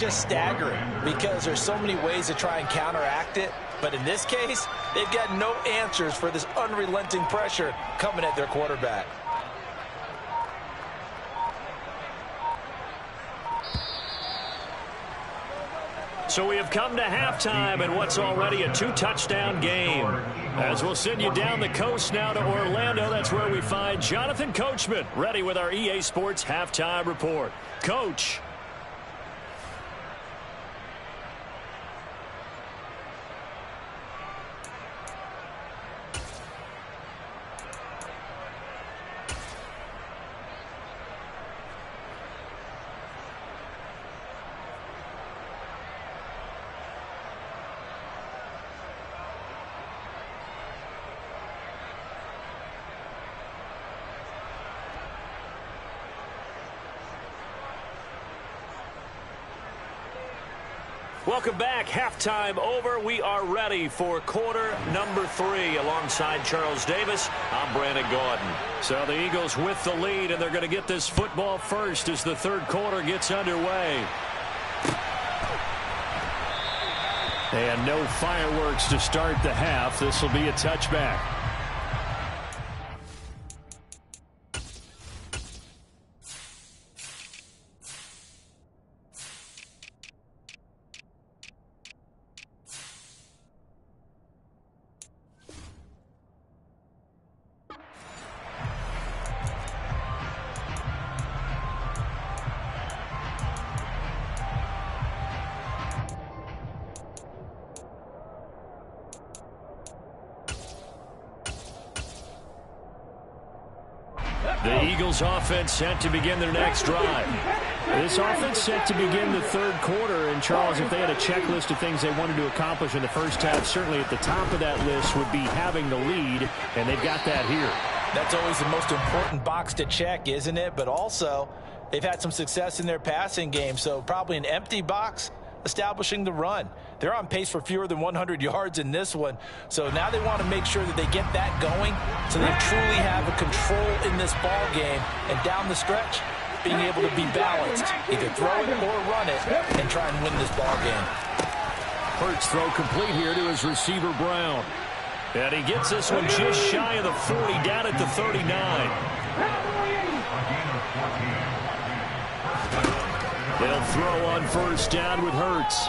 Just staggering because there's so many ways to try and counteract it. But in this case, they've got no answers for this unrelenting pressure coming at their quarterback. So we have come to halftime in what's already a 2-touchdown game. As we'll send you down the coast now to Orlando, that's where we find Jonathan Coachman ready with our EA Sports Halftime Report. Coach. Welcome back. Halftime over. We are ready for quarter number 3 alongside Charles Davis. I'm Brandon Gaudin. So the Eagles with the lead, and they're going to get this football first as the third quarter gets underway. And no fireworks to start the half. This will be a touchback. The Eagles offense set to begin their next drive. This offense set to begin the third quarter. And, Charles, if they had a checklist of things they wanted to accomplish in the first half, certainly at the top of that list would be having the lead, and they've got that here. That's always the most important box to check, isn't it? But also, they've had some success in their passing game, so probably an empty box establishing the run. They're on pace for fewer than 100 yards in this one. So now they want to make sure that they get that going so they truly have a control in this ball game. And down the stretch, being able to be balanced, either throw it or run it, and try and win this ball game. Hurts throw complete here to his receiver, Brown. And he gets this one just shy of the 40, down at the 39. They'll throw on first down with Hurts.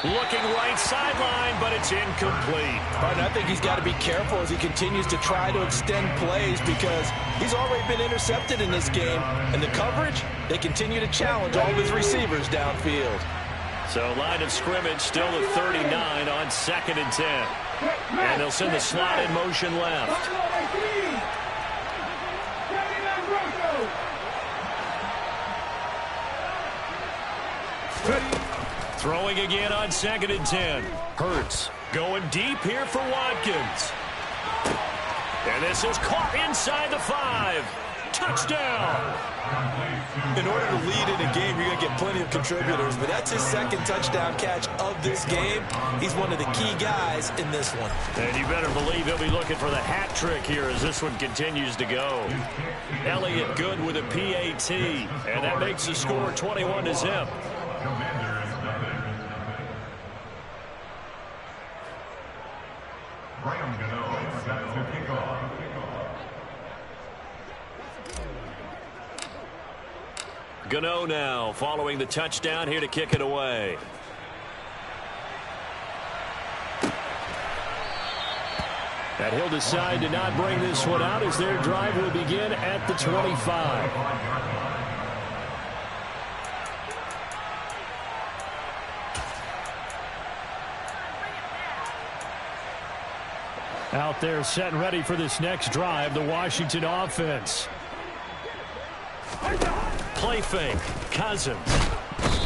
Looking right sideline, but it's incomplete. But I think he's got to be careful as he continues to try to extend plays because he's already been intercepted in this game. And the coverage, they continue to challenge all of his receivers downfield. So line of scrimmage still at 39 on 2nd and 10. And they'll send the slot in motion left. Throwing again on 2nd and 10. Hurts going deep here for Watkins. And this is caught inside the 5. Touchdown. In order to lead in a game, you're going to get plenty of contributors, but that's his second touchdown catch of this game. He's one of the key guys in this one. And you better believe he'll be looking for the hat trick here as this one continues to go. Elliott good with a PAT, and that makes the score 21-0. Gano now following the touchdown here to kick it away. And he'll decide to not bring this one out as their drive will begin at the 25. Out there set and ready for this next drive, the Washington offense. Play fake, Cousins.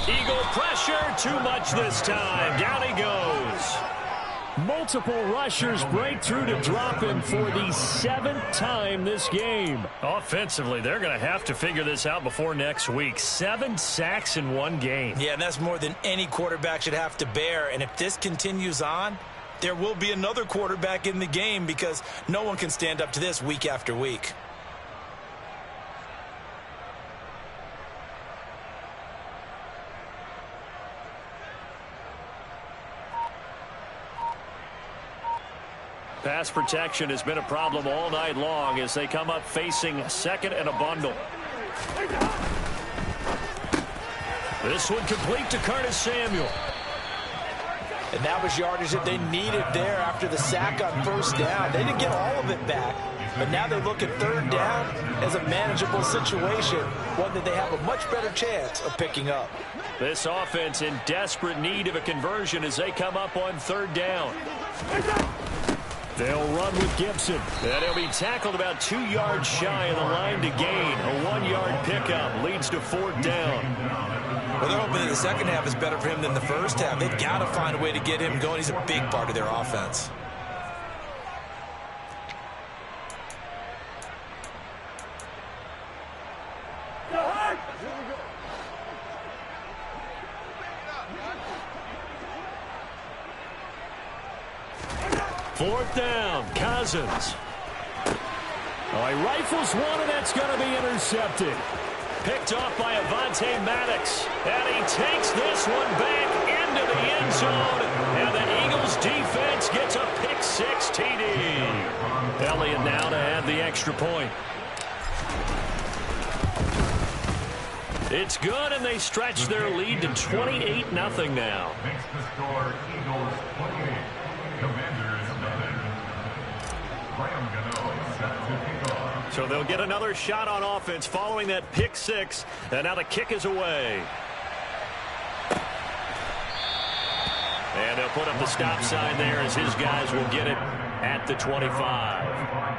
Eagle pressure, too much this time. Down he goes. Multiple rushers break through to drop him for the 7th time this game. Offensively, they're going to have to figure this out before next week. 7 sacks in one game. Yeah, and that's more than any quarterback should have to bear. And if this continues on, there will be another quarterback in the game because no one can stand up to this week after week. Pass protection has been a problem all night long as they come up facing second and a bundle. This one complete to Curtis Samuel. And that was yardage that they needed there after the sack on first down. They didn't get all of it back, but now they look at third down as a manageable situation, one that they have a much better chance of picking up. This offense in desperate need of a conversion as they come up on third down. They'll run with Gibson. And he'll be tackled about 2 yards shy of the line to gain. A 1-yard pickup leads to fourth down. Well, they're hoping that the second half is better for him than the first half. They've got to find a way to get him going. He's a big part of their offense. Fourth down, Cousins. Oh, he rifles one, and that's going to be intercepted. Picked off by Avonte Maddox. And he takes this one back into the end zone. And the Eagles defense gets a pick-6 TD. Elliott now to add the extra point. It's good, and they stretch their lead to 28-0 now. Makes the score Eagles 28, Commanders 11. Graham Gano set to kick off. So they'll get another shot on offense following that pick-6, and now the kick is away. And they'll put up the stop sign there as his guys will get it at the 25.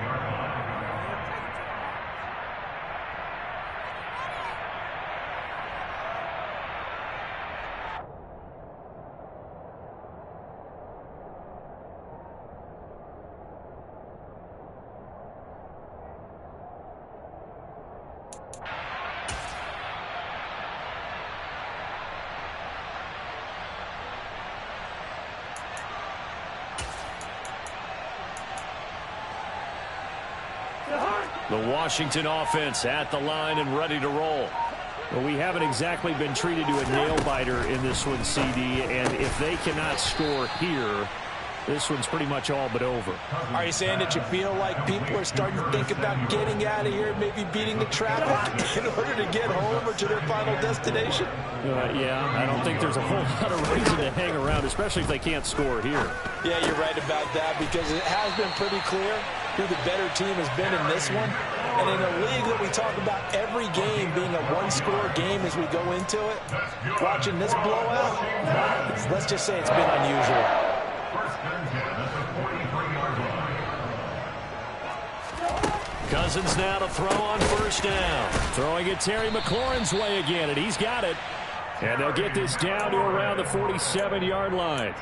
The Washington offense at the line and ready to roll. Well, we haven't exactly been treated to a nail-biter in this one, CD, and if they cannot score here, this one's pretty much all but over. Are you saying that you feel like people are starting to think about getting out of here, maybe beating the traffic in order to get home or to their final destination? Yeah, I don't think there's a whole lot of reason to hang around, especially if they can't score here. Yeah, you're right about that, because it has been pretty clear who the better team has been in this one. And in a league that we talk about every game being a one-score game as we go into it, watching this blowout, let's just say it's been unusual. Cousins now to throw on first down. Throwing it Terry McLaurin's way again, and he's got it. And they'll get this down to around the 47-yard line.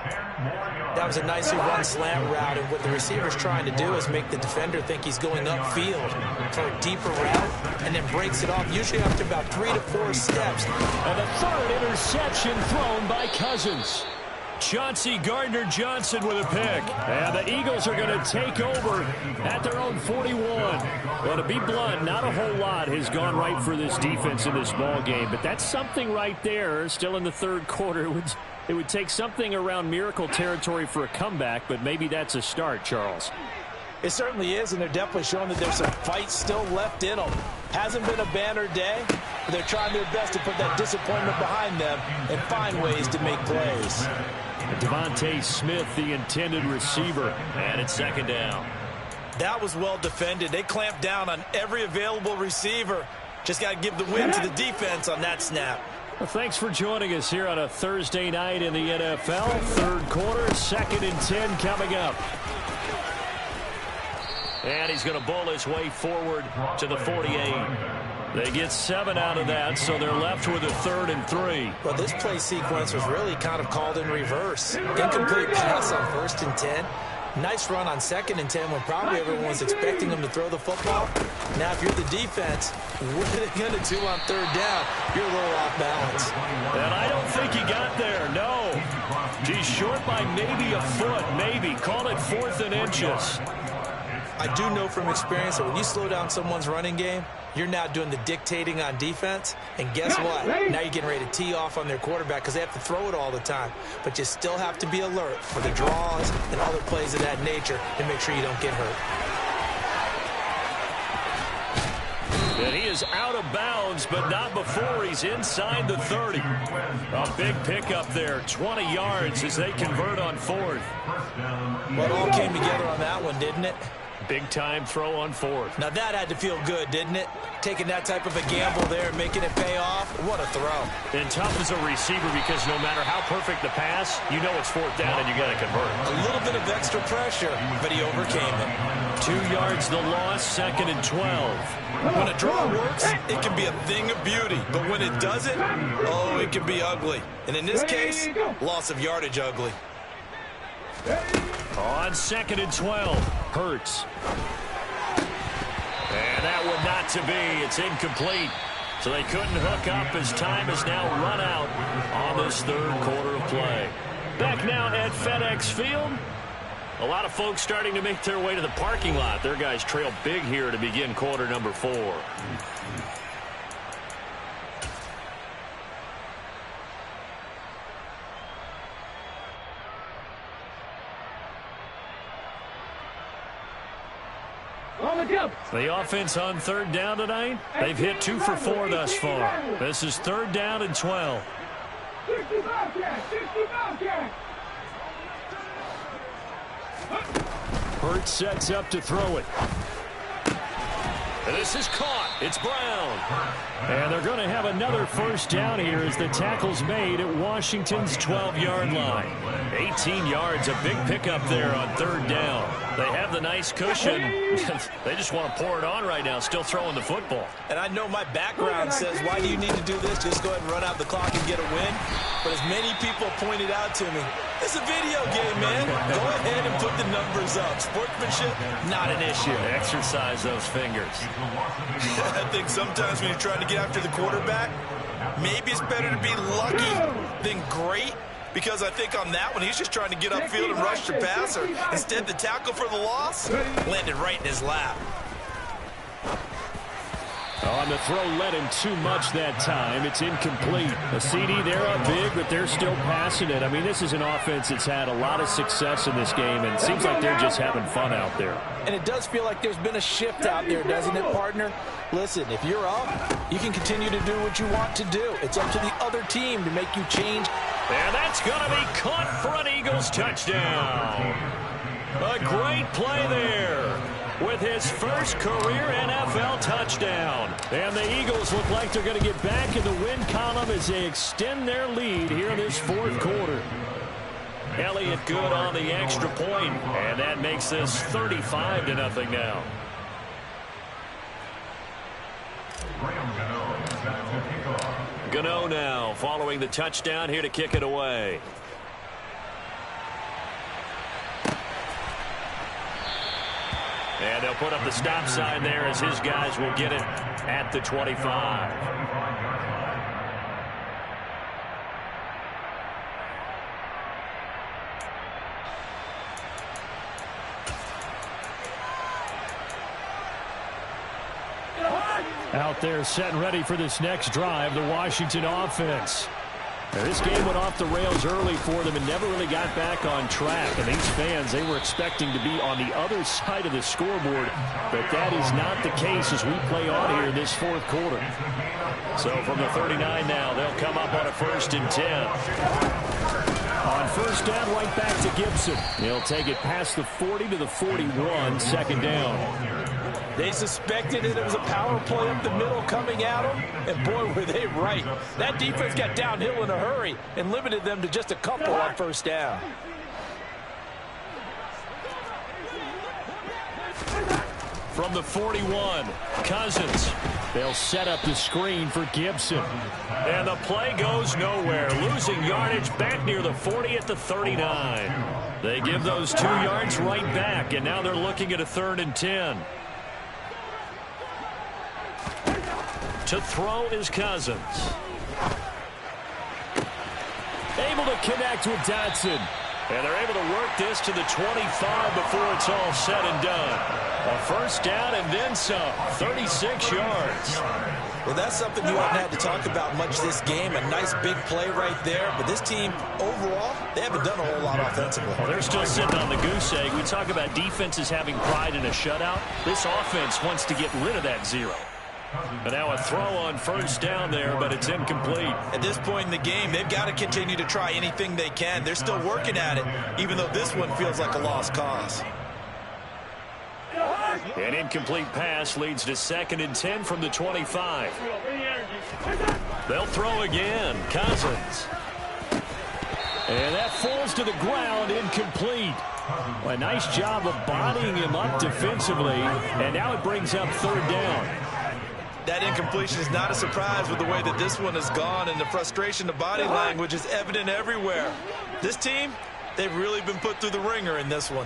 That was a nicely run slant route, and what the receiver's trying to do is make the defender think he's going upfield for a deeper route, and then breaks it off, usually after about 3 to 4 steps. And the third interception thrown by Cousins. Chauncey Gardner-Johnson with a pick. And the Eagles are going to take over at their own 41. Well, to be blunt, not a whole lot has gone right for this defense in this ball game, but that's something right there. Still in the third quarter. It would take something around miracle territory for a comeback, but maybe that's a start, Charles. It certainly is, and they're definitely showing that there's some fight still left in them. Hasn't been a banner day, but they're trying their best to put that disappointment behind them and find ways to make plays. Devontae Smith, the intended receiver, and it's second down. That was well defended. They clamped down on every available receiver. Just got to give the win to the defense on that snap. Well, thanks for joining us here on a Thursday night in the NFL. Third quarter, 2nd and 10 coming up. And he's going to bowl his way forward to the 48. They get 7 out of that, so they're left with a 3rd and 3. Well, this play sequence was really kind of called in reverse. Incomplete pass on 1st and 10. Nice run on 2nd and 10 when probably everyone was expecting him to throw the football. Now, if you're the defense, what are they going to do on 3rd down? You're a little off balance. And I don't think he got there, no. He's short by maybe a foot, maybe. Call it 4th and inches. I do know from experience that when you slow down someone's running game, you're now doing the dictating on defense. And guess what? Now you're getting ready to tee off on their quarterback because they have to throw it all the time. But you still have to be alert for the draws and other plays of that nature to make sure you don't get hurt. And he is out of bounds, but not before he's inside the 30. A big pickup there, 20 yards as they convert on fourth. Well, it all came together on that one, didn't it? Big-time throw on fourth. Now that had to feel good, didn't it? Taking that type of a gamble there and making it pay off. What a throw. And tough as a receiver because no matter how perfect the pass, you know it's fourth down and you got to convert. A little bit of extra pressure, but he overcame it. 2 yards the loss, 2nd and 12. When a draw works, it can be a thing of beauty. But when it doesn't, oh, it can be ugly. And in this case, loss of yardage ugly. On 2nd and 12, Hurts. And that one not to be. It's incomplete. So they couldn't hook up as time has now run out on this third quarter of play. Back now at FedEx Field. A lot of folks starting to make their way to the parking lot. Their guys trail big here to begin quarter number 4. The offense on third down tonight, they've hit 2 for 4 thus far. This is 3rd down and 12. Hurts sets up to throw it. This is caught. It's Brown. And they're going to have another first down here as the tackle's made at Washington's 12-yard line. 18 yards, a big pickup there on 3rd down. They have the nice cushion. They just want to pour it on right now, still throwing the football. And I know my background says, why do you need to do this? Just go ahead and run out the clock and get a win. But as many people pointed out to me, it's a video game, man. Go ahead and put the numbers up. Sportsmanship, not an issue. Exercise those fingers. I think sometimes when you're trying to get after the quarterback, maybe it's better to be lucky than great. Because I think on that one, he's just trying to get upfield and rush the passer. Instead, the tackle for the loss landed right in his lap. On the throw, led him too much that time. It's incomplete. A CD, they're up big, but they're still passing it. I mean, this is an offense that's had a lot of success in this game, and it seems like they're just having fun out there. And it does feel like there's been a shift out there, doesn't it, partner? Listen, if you're up, you can continue to do what you want to do. It's up to the other team to make you change. And that's going to be caught for an Eagles touchdown. A great play there with his first career NFL touchdown. And the Eagles look like they're going to get back in the win column as they extend their lead here in this fourth quarter. Elliott good on the extra point, and that makes this 35-0 now. Gano now following the touchdown here to kick it away. And they'll put up the stop sign there as his guys will get it at the 25. Out there set and ready for this next drive, the Washington offense. Now, this game went off the rails early for them and never really got back on track. And these fans, they were expecting to be on the other side of the scoreboard, but that is not the case as we play on here in this fourth quarter. So from the 39 now, they'll come up on a 1st and 10. On first down, right back to Gibson. He'll take it past the 40 to the 41, 2nd down. They suspected it was a power play up the middle coming at them, and boy, were they right. That defense got downhill in a hurry and limited them to just a couple on first down. From the 41, Cousins. They'll set up the screen for Gibson. And the play goes nowhere. Losing yardage back near the 40 at the 39. They give those 2 yards right back, and now they're looking at a 3rd and 10. To throw is Cousins. Able to connect with Dotson. And they're able to work this to the 25 before it's all said and done. A first down and then some, 36 yards. Well, that's something you haven't had to talk about much this game. A nice big play right there. But this team, overall, they haven't done a whole lot offensively. Well, they're still sitting on the goose egg. We talk about defenses having pride in a shutout. This offense wants to get rid of that zero. But now a throw on first down there, but it's incomplete. At this point in the game, they've got to continue to try anything they can. They're still working at it, even though this one feels like a lost cause. An incomplete pass leads to 2nd and 10 from the 25. They'll throw again. Cousins. And that falls to the ground, incomplete. Well, a nice job of bodying him up defensively, and now it brings up 3rd down. That incompletion is not a surprise with the way that this one has gone, and the frustration of body language is evident everywhere. This team, they've really been put through the ringer in this one.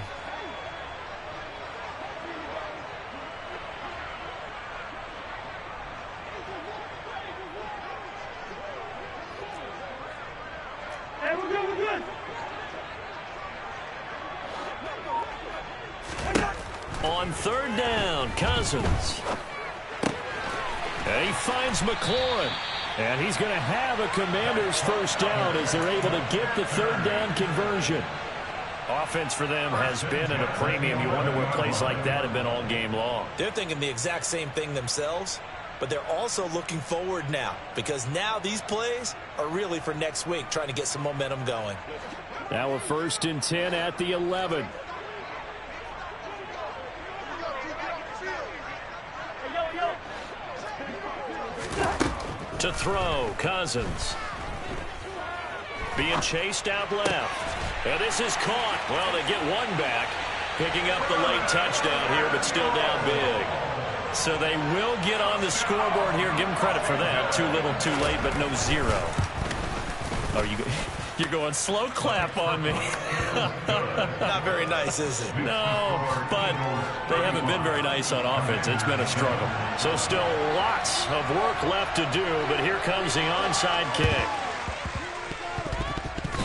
On 3rd down, Cousins. And he finds McLaurin. And he's going to have a Commanders first down as they're able to get the 3rd down conversion. Offense for them has been at a premium. You wonder where plays like that have been all game long. They're thinking the exact same thing themselves, but they're also looking forward now, because now these plays are really for next week, trying to get some momentum going. Now a 1st and 10 at the 11. To throw, Cousins. Being chased out left. And this is caught. Well, they get one back. Picking up the late touchdown here, but still down big. So they will get on the scoreboard here. Give them credit for that. Too little, too late, but no zero. Oh, you're going slow clap on me. Not very nice, is it? No, but they haven't been very nice on offense. It's been a struggle. So still lots of work left to do, but here comes the onside kick.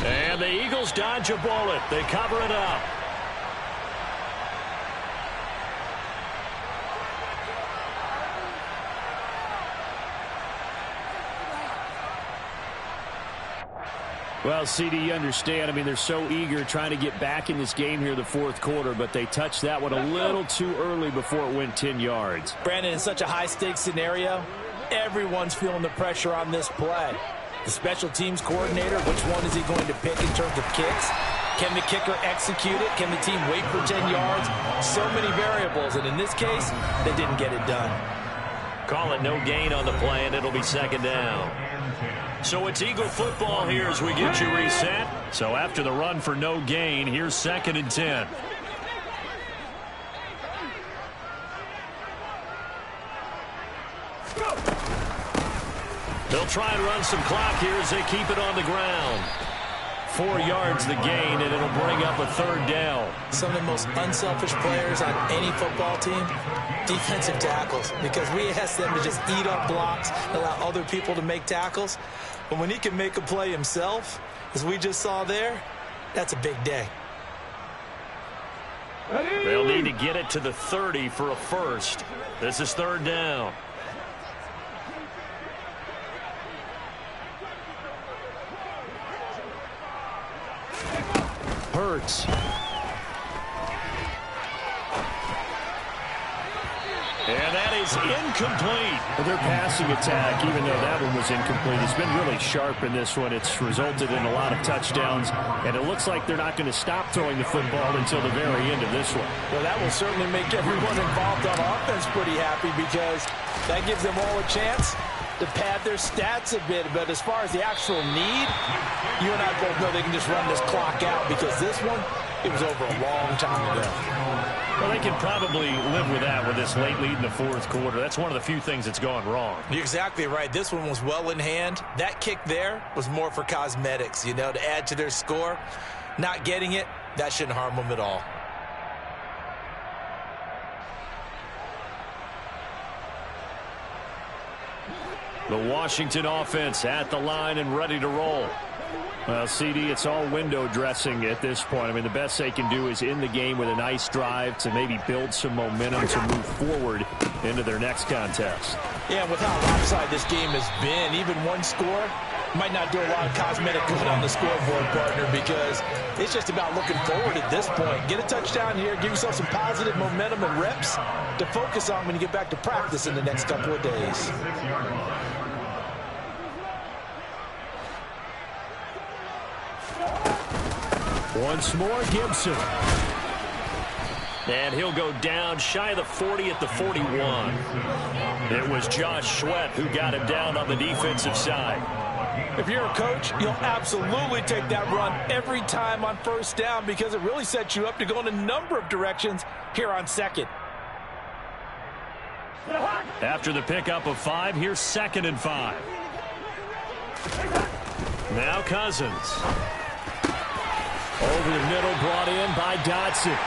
And the Eagles dodge a bullet. They cover it up. Well, CD, you understand. I mean, they're so eager trying to get back in this game here in the 4th quarter, but they touched that one a little too early before it went 10 yards. Brandon, in such a high-stakes scenario, everyone's feeling the pressure on this play. The special teams coordinator, which one is he going to pick in terms of kicks? Can the kicker execute it? Can the team wait for 10 yards? So many variables, and in this case, they didn't get it done. Call it no gain on the play, and it'll be 2nd down. So it's Eagle football here as we get you reset. So after the run for no gain, here's 2nd and 10. They'll try and run some clock here as they keep it on the ground. 4 yards the gain, and it'll bring up a 3rd down. Some of the most unselfish players on any football team, defensive tackles, because we ask them to just eat up blocks, allow other people to make tackles. But when he can make a play himself, as we just saw there, that's a big day. They'll need to get it to the 30 for a first. This is 3rd down. Hurts. And that is incomplete. Their passing attack, even though that one was incomplete, has been really sharp in this one. It's resulted in a lot of touchdowns, and it looks like they're not going to stop throwing the football until the very end of this one. Well, that will certainly make everyone involved on offense pretty happy, because that gives them all a chance to pad their stats a bit. But as far as the actual need, you and I both know they can just run this clock out, because this one, it was over a long time ago. Well, they can probably live with that with this late lead in the 4th quarter. That's one of the few things that's gone wrong. You're exactly right. This one was well in hand. That kick there was more for cosmetics, you know, to add to their score. Not getting it, that shouldn't harm them at all. The Washington offense at the line and ready to roll. Well, CD, it's all window dressing at this point. I mean, the best they can do is in the game with a nice drive to maybe build some momentum to move forward into their next contest. Yeah, with how lopsided this game has been, even one score might not do a lot of cosmetic good on the scoreboard, partner, because it's just about looking forward at this point. Get a touchdown here, give yourself some positive momentum and reps to focus on when you get back to practice in the next couple of days. Once more, Gibson. And he'll go down shy of the 40 at the 41. It was Josh Sweat who got him down on the defensive side. If you're a coach, you'll absolutely take that run every time on first down because it really sets you up to go in a number of directions here on second. After the pickup of 5, here's 2nd and 5. Now Cousins. Over the middle, brought in by Dotson.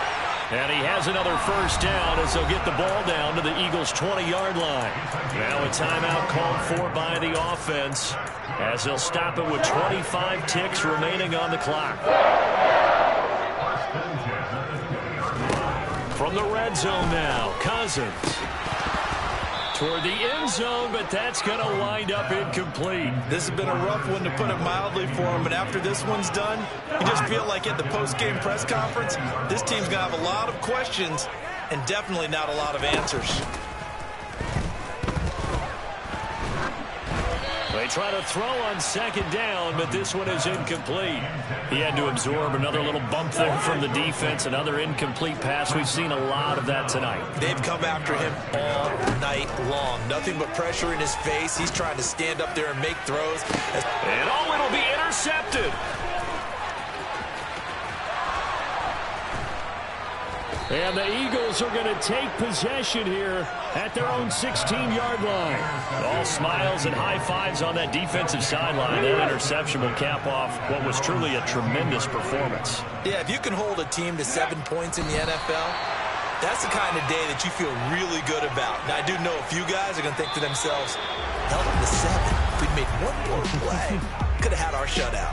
And he has another first down as they'll get the ball down to the Eagles' 20-yard line. Now a timeout called for by the offense as they'll stop it with 25 ticks remaining on the clock. From the red zone now, Cousins. Toward the end zone, but that's going to wind up incomplete. This has been a rough one, to put it mildly, for him. And after this one's done, you just feel like at the post-game press conference, this team's going to have a lot of questions and definitely not a lot of answers. They try to throw on 2nd down, but this one is incomplete. He had to absorb another little bump there from the defense, another incomplete pass. We've seen a lot of that tonight. They've come after him all night long. Nothing but pressure in his face. He's trying to stand up there and make throws. And it'll be intercepted. And the Eagles are going to take possession here at their own 16-yard line. All smiles and high fives on that defensive sideline. That interception will cap off what was truly a tremendous performance. Yeah, if you can hold a team to 7 points in the NFL, that's the kind of day that you feel really good about. Now, I do know a few guys are going to think to themselves, held them to 7. If we'd made one more play, could have had our shutout.